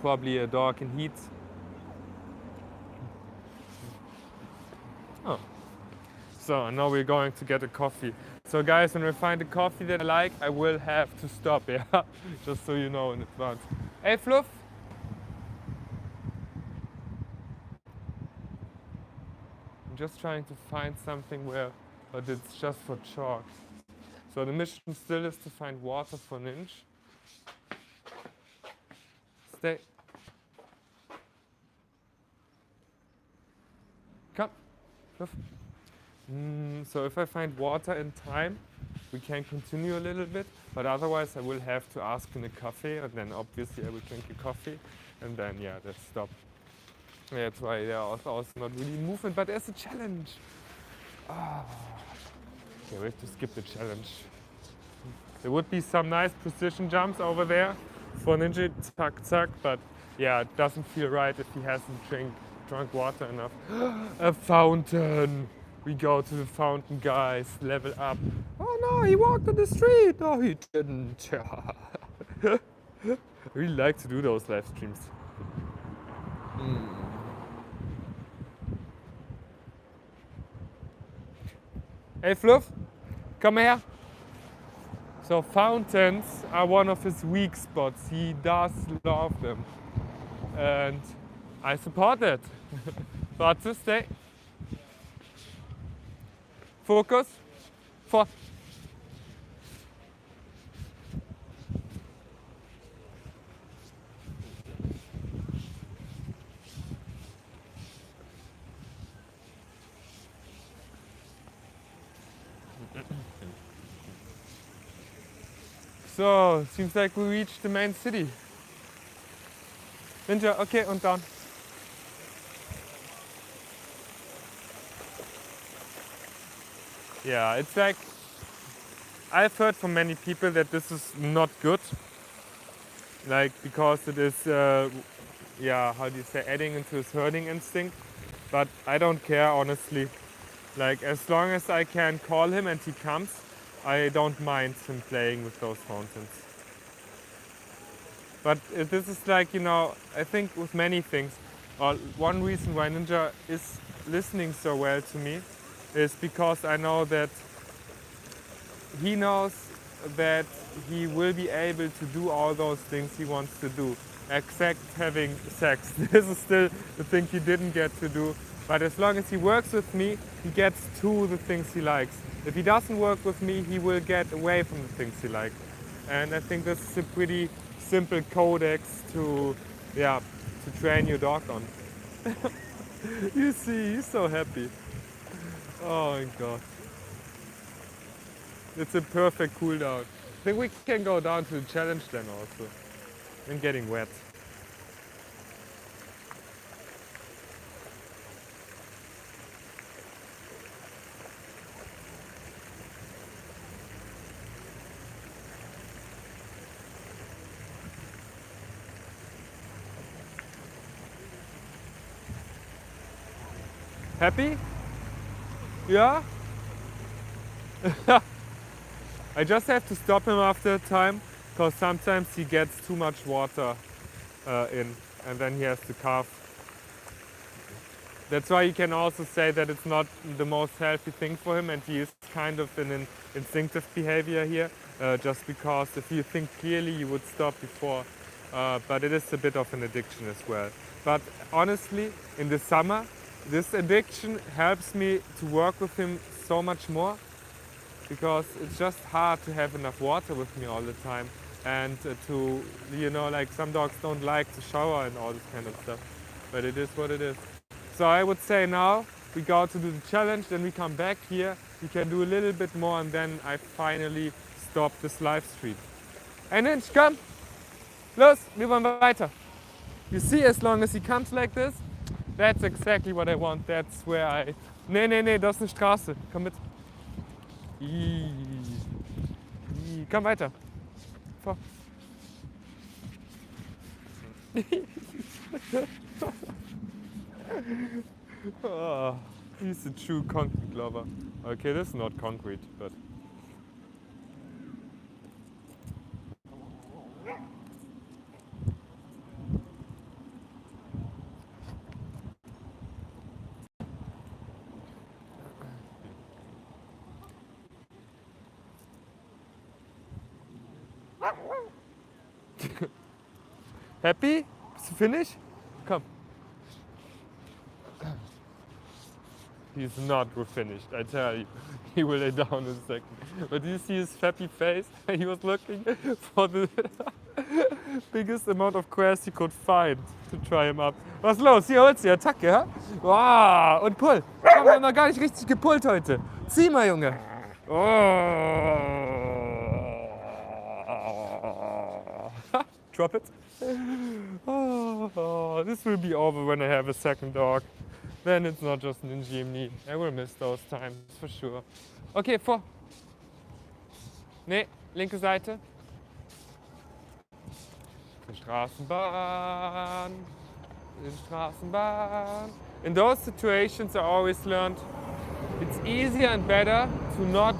Probably a dog in heat. Oh. So now we're going to get a coffee. So guys, when we find a coffee that I like, I will have to stop, yeah? Just so you know in advance. Hey Fluff! I'm just trying to find something where, but it's just for chalk. So the mission still is to find water for Ninja. Stay. Come, Fluff. So if I find water in time, we can continue a little bit, but otherwise I will have to ask in a cafe, and then obviously I will drink a coffee, and then yeah, let's stop. That's why there are also not really movement, but there's a challenge. Oh. Okay, we have to skip the challenge. There would be some nice precision jumps over there for Ninja, zack, zack, but yeah, it doesn't feel right if he hasn't drunk water enough. A fountain! We go to the fountain, guys, level up. Oh no, he walked on the street! No, he didn't. I really like to do those live streams. Hey Fluff, come here. So fountains are one of his weak spots. He does love them. And I support it. But to stay. Focus. For. So, seems like we reached the main city. Ninja, okay, und down. Yeah, it's like I've heard from many people that this is not good, like because it is, yeah, how do you say, adding into his herding instinct. But I don't care, honestly. Like as long as I can call him and he comes, I don't mind him playing with those fountains. But this is like, you know, I think with many things, one reason why Ninja is listening so well to me is because I know that he knows that he will be able to do all those things he wants to do, except having sex. This is still the thing he didn't get to do. But as long as he works with me, he gets to the things he likes. If he doesn't work with me, he will get away from the things he likes. And I think this is a pretty simple codex to, yeah, to train your dog on. You see, he's so happy. Oh my god. It's a perfect cool down. I think we can go down to the challenge then also. And getting wet. Happy? Yeah? I just have to stop him after a time, because sometimes he gets too much water in, and then he has to calf. That's why you can also say that it's not the most healthy thing for him, and he is kind of in an instinctive behavior here, just because if you think clearly you would stop before, but it is a bit of an addiction as well. But honestly, in the summer, this addiction helps me to work with him so much more, because it's just hard to have enough water with me all the time, and to, you know, like some dogs don't like to shower and all this kind of stuff, but it is what it is. So I would say now we go to do the challenge, then we come back here, we can do a little bit more, and then I finally stop this live stream. Ein Inch, komm! Los, wir wollen weiter. You see, as long as he comes like this, that's exactly what I want. That's where I... Nee, das ist eine Straße. Komm mit. Komm weiter. Vor. Oh, he's a true concrete lover. Okay, this is not concrete, but... Happy? Bist du finished? Komm. He's not finished, I tell you. He will lay down in a second. But do you see his happy face? He was looking for the biggest amount of grass he could find to try him up. Was ist los? Hier holst du die Attacke, ja? Wow, und pull. Komm, wir haben noch gar nicht richtig gepullt heute. Zieh mal, Junge. Oh. Drop it. Oh, this will be over when I have a second dog. Then it's not just an Ninja. I will miss those times for sure. Okay, vor. Nee, linke Seite. Die Straßenbahn. Die Straßenbahn. In those situations I always learned it's easier and better to not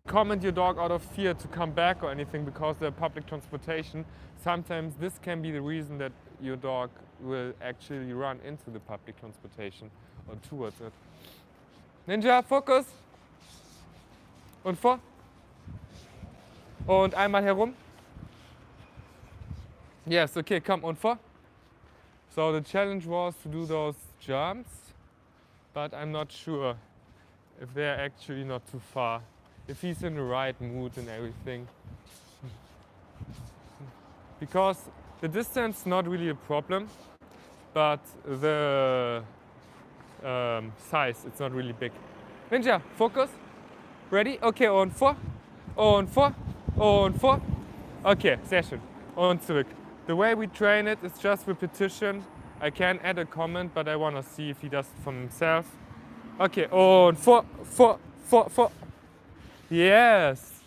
command your dog out of fear to come back or anything because they're public transportation. Sometimes this can be the reason that your dog will actually run into the public transportation or towards it. Ninja, Fokus. Und vor. Und einmal herum. Yes, okay, komm, und vor. So the challenge was to do those jumps, but I'm not sure if they're actually not too far. If he's in the right mood and everything. Because the distance is not really a problem, but the size, it's not really big. Ninja, focus. Ready? Okay, und vor. Und vor. Und vor. Okay, sehr schön. Und zurück. The way we train it is just repetition. I can add a comment, but I want to see if he does it from himself. Okay, und vor, vor, vor, vor. Yes.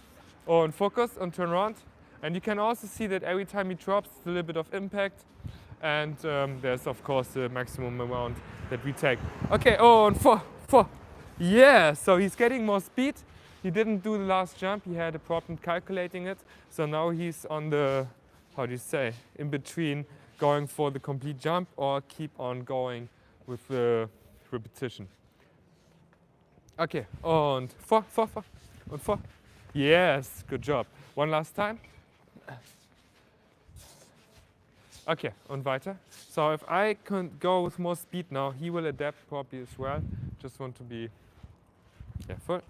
And focus and turn around. And you can also see that every time he drops, it's a little bit of impact. And there's of course the maximum amount that we take. Okay, and four. Yeah, so he's getting more speed. He didn't do the last jump, he had a problem calculating it. So now he's on the, how do you say, in between going for the complete jump or keep on going with the repetition. Okay, and four. And four. Yes, good job. One last time. Okay, und weiter. So if I can go with more speed now, he will adapt probably as well. Just want to be careful.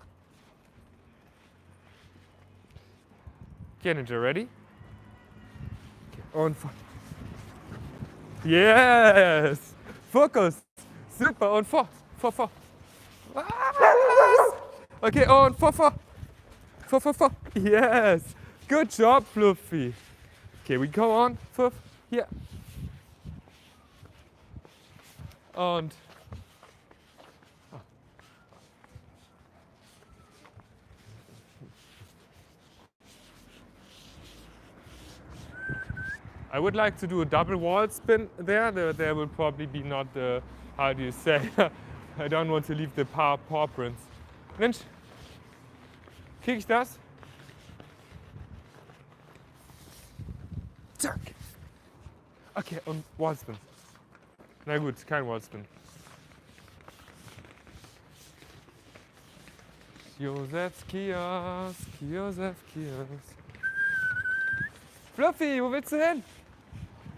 Okay, Ninja, ready? Okay, und yes! Focus! Super, und four. Okay, und four. Yes! Good job, Fluffy. Okay, we go on. Fifth. Here. Und I would like to do a double wall spin there. There will probably be not the, how do you say, I don't want to leave the paw prints. Mensch, krieg ich das? Zack. Okay, und Wallspin. Na gut, kein Wallspin. Josefs Kiosk. Fluffy, wo willst du hin?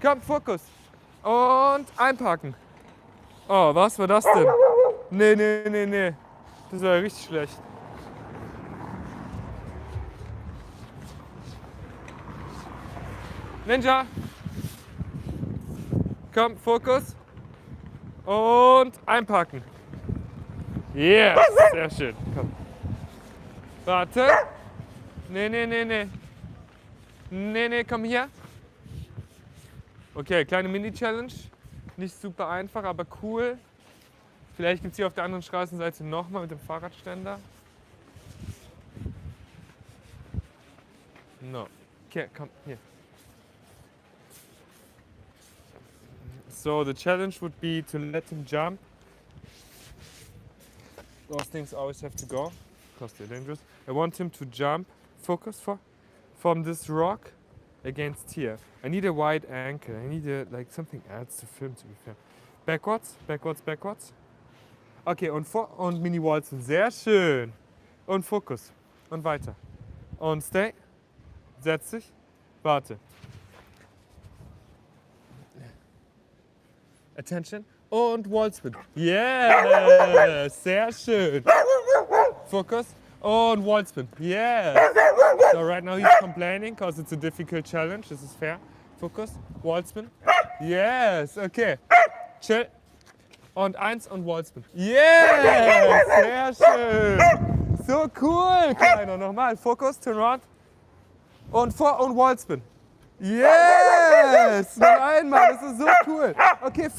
Komm, Fokus. Und einpacken. Oh, was war das denn? Nee. Das war ja richtig schlecht. Ninja. Komm, Fokus. Und einpacken. Yes, sehr schön. Komm. Warte. Nee, komm hier. Okay, kleine Mini-Challenge. Nicht super einfach, aber cool. Vielleicht gibt es hier auf der anderen Straßenseite nochmal mit dem Fahrradständer. No. Okay, komm, hier. So the challenge would be to let him jump. Those things always have to go, because they're dangerous. I want him to jump, focus from this rock against here. I need a wide ankle. I need like something else to film, to be fair. Backwards. Okay, und Mini Walzen. Sehr schön. Und Fokus. Und weiter. Und stay. Setz dich. Warte. Attention. Und Wallspin. Yes! Sehr schön. Focus. Und Wallspin. Yes! So right now he's complaining because it's a difficult challenge. This is fair. Focus. Wallspin. Yes! Okay. Chill. Und eins und Wallspin. Yes! Sehr schön. So cool, Kleiner. Nochmal. Focus. Turn around. Und und Wallspin. Yes! Noch einmal, das ist so cool. Okay,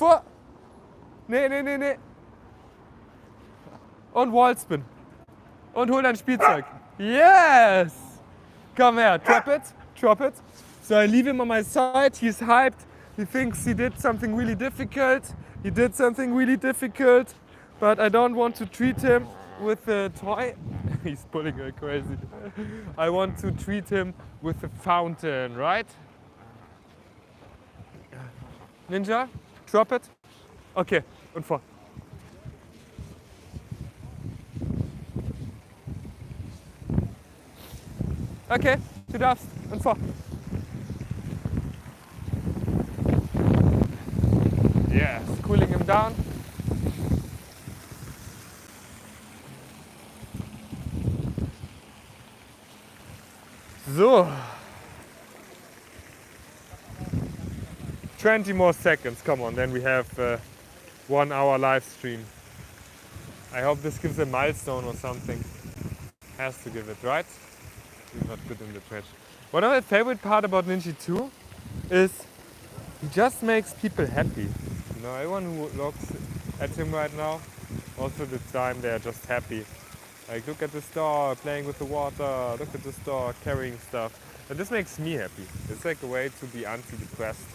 Nee. Und Wallspin. Und hol dein Spielzeug. Yes! Komm her, drop it. So I leave him on my side, he's hyped. He thinks he did something really difficult. But I don't want to treat him with a toy. He's pulling her crazy. I want to treat him with a fountain, right? Ninja, drop it. Okay, und vor. Okay, du darfst. Und vor. Yes, cooling him down. So. 20 more seconds, come on, then we have 1 hour live stream. I hope this gives a milestone or something. Has to give it, right? He's not good in the trash. One of my favorite part about Ninja 2 is he just makes people happy. You know, everyone who looks at him right now, most of the time they are just happy. Like, look at this dog playing with the water, look at this dog carrying stuff. And this makes me happy. It's like a way to be anti-depressed.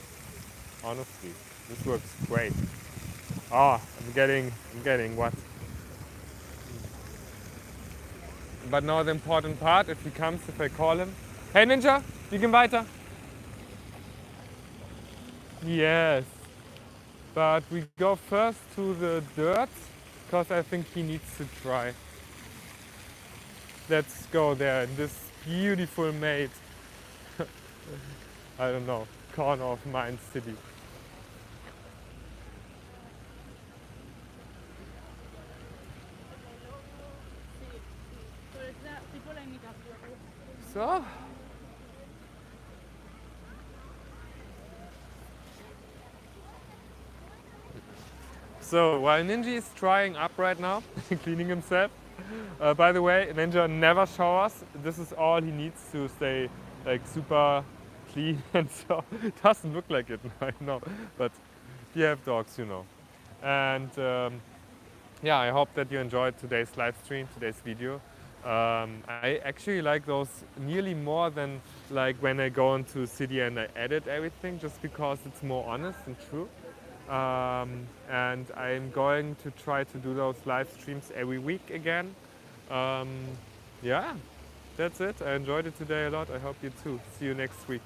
Honestly, this works great. Ah, I'm getting what? But now the important part, if he comes, if I call him. Hey Ninja, wir gehen weiter. Yes. But we go first to the dirt, because I think he needs to try. Let's go there in this beautiful made, I don't know, corner of Mainz city. So. So while Ninja is trying up right now, cleaning himself. By the way, Ninja never showers. This is all he needs to stay like super clean and so it doesn't look like it, I know, but you have dogs, you know. And yeah, I hope that you enjoyed today's live stream, today's video. I actually like those nearly more than like when I go into city and I edit everything, just because it's more honest and true. And I'm going to try to do those live streams every week again. Yeah, that's it. I enjoyed it today a lot. I hope you too. See you next week.